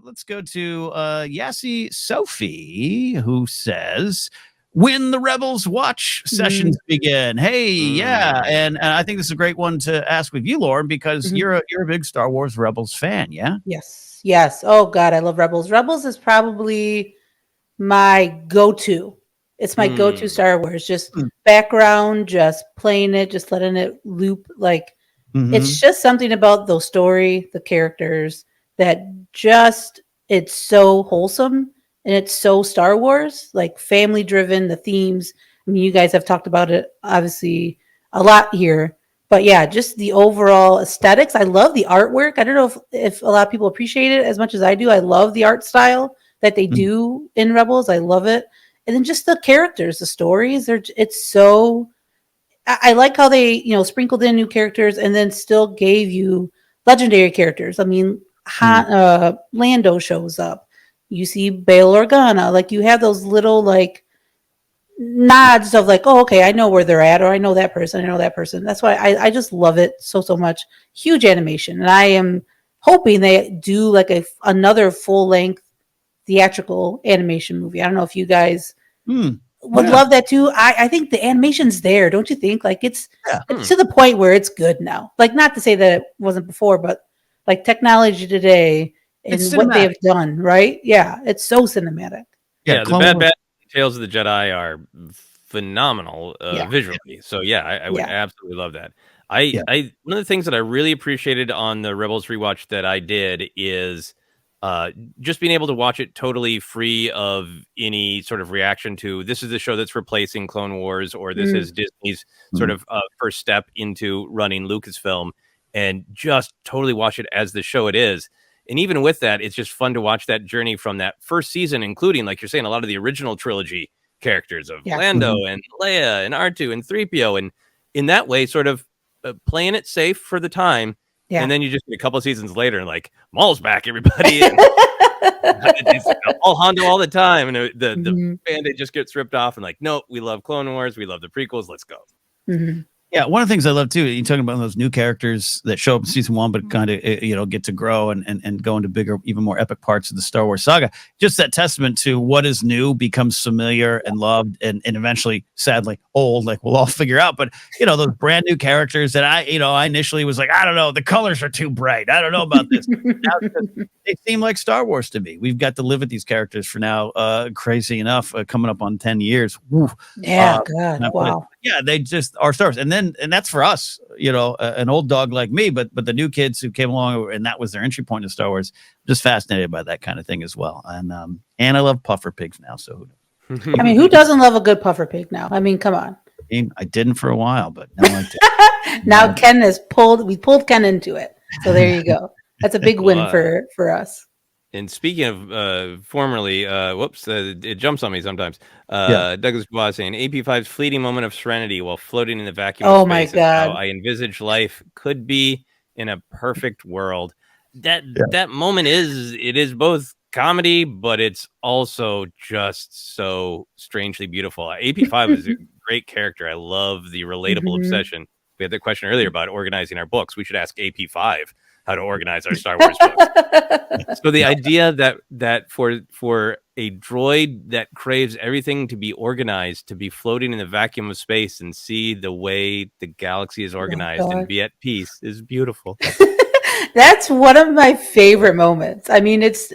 let's go to Yassi Sophie, who says, when the Rebels watch sessions begin. Hey, yeah. And I think this is a great one to ask with you, Lauren, because you're a big Star Wars Rebels fan, yeah? Yes. Oh, God, I love Rebels. Rebels is probably my go-to. It's my go-to Star Wars. Just background, just playing it, just letting it loop. Like, it's just something about the story, the characters, that just, it's so wholesome. And it's so Star Wars, like family driven, the themes. I mean, you guys have talked about it obviously a lot here, but yeah, just the overall aesthetics. I love the artwork. I don't know if a lot of people appreciate it as much as I do. I love the art style that they do in Rebels. I love it. And then just the characters, the stories, it's so, I like how they, sprinkled in new characters and then still gave you legendary characters. I mean, Lando shows up. You see Bail Organa, like you have those little like nods of like, oh, okay, I know where they're at, or I know that person, That's why I just love it so much. Huge animation, and I am hoping they do like another full length theatrical animation movie. I don't know if you guys would love that too. I think the animation's there, don't you think? Like it's to the point where it's good now. Like not to say that it wasn't before, but like technology today. And what they have done, right? Yeah, it's so cinematic. Yeah, the Bad Tales of the Jedi are phenomenal visually. So yeah, I would absolutely love that. I one of the things that I really appreciated on the Rebels rewatch that I did is just being able to watch it totally free of any sort of reaction to this is the show that's replacing Clone Wars, or this is Disney's sort of first step into running Lucasfilm, and just totally watch it as the show it is. And even with that, it's just fun to watch that journey from that first season, including, like you're saying, a lot of the original trilogy characters of Lando and Leia and R2 and 3PO. And in that way, sort of playing it safe for the time. Yeah. And then you just get a couple of seasons later and like, Maul's back, everybody. And it's all Hondo all the time. And the Band-Aid just gets ripped off and like, no, we love Clone Wars. We love the prequels. Let's go. Yeah, one of the things I love too, you're talking about those new characters that show up in season one, but kind of get to grow and go into bigger, even more epic parts of the Star Wars saga. Just that testament to what is new becomes familiar and loved, and eventually, sadly, old. Like we'll all figure out. But those brand new characters that I initially was like, I don't know, the colors are too bright. I don't know about this. Now they seem like Star Wars to me. We've got to live with these characters for now. Crazy enough, coming up on 10 years. Woo. Yeah, God, wow. Yeah, they just are Star Wars, and that's for us, an old dog like me, but the new kids who came along and that was their entry point to Star Wars. Just fascinated by that kind of thing as well, and I love puffer pigs now. So, I mean, who doesn't love a good puffer pig now? I mean, come on. I didn't for a while, but now I do. Now Ken we pulled Ken into it, so there you go. That's a big win for us. And speaking of formerly, it jumps on me sometimes. Douglas Bois saying AP5's fleeting moment of serenity while floating in the vacuum of space. My God. How I envisage life could be in a perfect world. That moment is both comedy, but it's also just so strangely beautiful. AP5 is a great character. I love the relatable obsession. We had the question earlier about organizing our books. We should ask AP5 how to organize our Star Wars books. So the idea that for a droid that craves everything to be organized, to be floating in the vacuum of space and see the way the galaxy is organized and be at peace is beautiful. That's one of my favorite moments. I mean, it's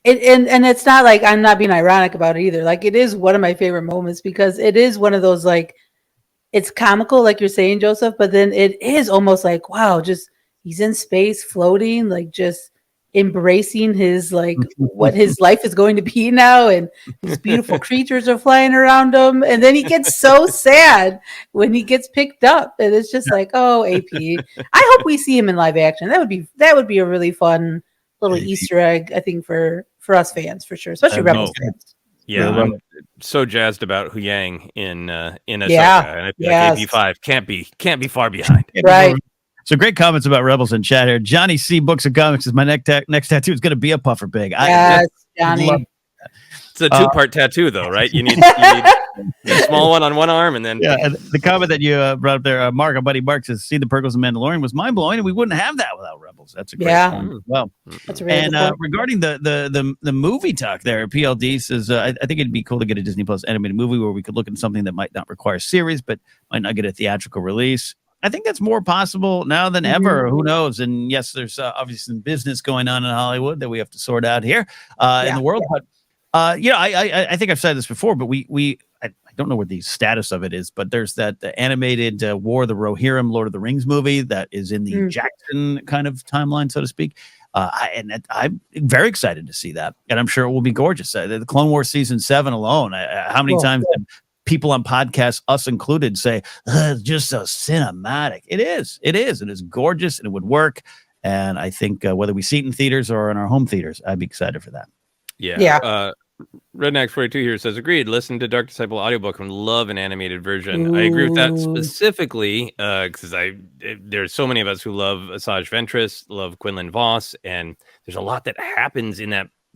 not like I'm not being ironic about it either. Like it is one of my favorite moments because it is one of those like it's comical, like you're saying, Joseph, but then it is almost like, wow, just he's in space floating, like just embracing his like what his life is going to be now, and these beautiful creatures are flying around him, and then he gets so sad when he gets picked up, and it's just like, oh, AP. I hope we see him in live action. That would be a really fun little Easter egg, I think, for us fans for sure, especially Rebels fans. Yeah, I'm so jazzed about Huyang in Ahsoka, and I feel like AP5 can't be far behind. Right. So great comments about Rebels in chat here. Johnny C. Books and Comics is my next tattoo is going to be a puffer pig. Yes, Johnny. It's a two-part tattoo, though, right? You need the small one on one arm, and then and the comment that you brought up there, Mark, our buddy Mark says, "See the Perkles of Mandalorian was mind blowing, and we wouldn't have that without Rebels." Rebels. That's a great one as well. That's a really good point. Regarding the movie talk there, PLD says, I think it'd be cool to get a Disney Plus animated movie where we could look at something that might not require a series, but might not get a theatrical release. I think that's more possible now than ever. Who knows? And yes, there's obviously some business going on in Hollywood that we have to sort out here in the world. But I think I've said this before, but I don't know what the status of it is, but there's that animated War of the Rohirrim, Lord of the Rings movie that is in the Jackson kind of timeline, so to speak. I'm very excited to see that, and I'm sure it will be gorgeous. The Clone Wars season 7 alone. How many times have people on podcasts, us included, say it's just so cinematic? It is, and it's gorgeous, and it would work. And I think whether we see it in theaters or in our home theaters, I'd be excited for that. Yeah. Redneck 42 here says, agreed. Listen to Dark Disciple audiobook and love an animated version. I agree with that specifically because there's so many of us who love Asajj Ventress, love Quinlan Vos, and there's a lot that happens in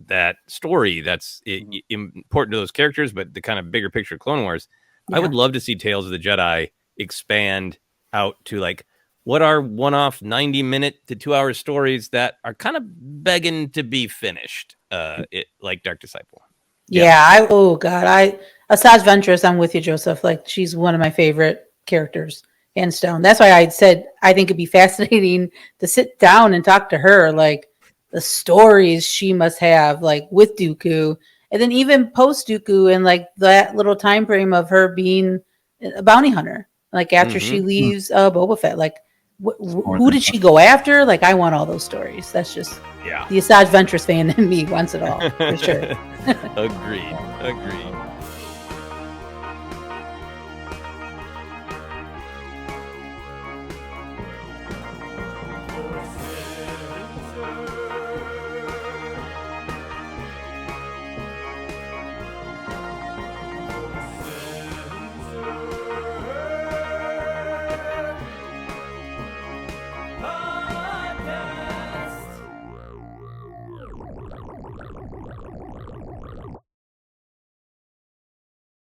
that story that's important to those characters, but the kind of bigger picture Clone Wars. I would love to see Tales of the Jedi expand out to like what are one-off 90-minute to 2-hour stories that are kind of begging to be finished, like Dark Disciple. Asajj Ventress, I'm with you, Joseph. Like, she's one of my favorite characters, hands down. That's why I said I think it'd be fascinating to sit down and talk to her, like the stories she must have, like with Dooku, and then even post Dooku, and like that little time frame of her being a bounty hunter, like after she leaves Boba Fett, like who did she go after? Like, I want all those stories. That's just the Asajj Ventress fan in me wants it all, for sure. Agreed.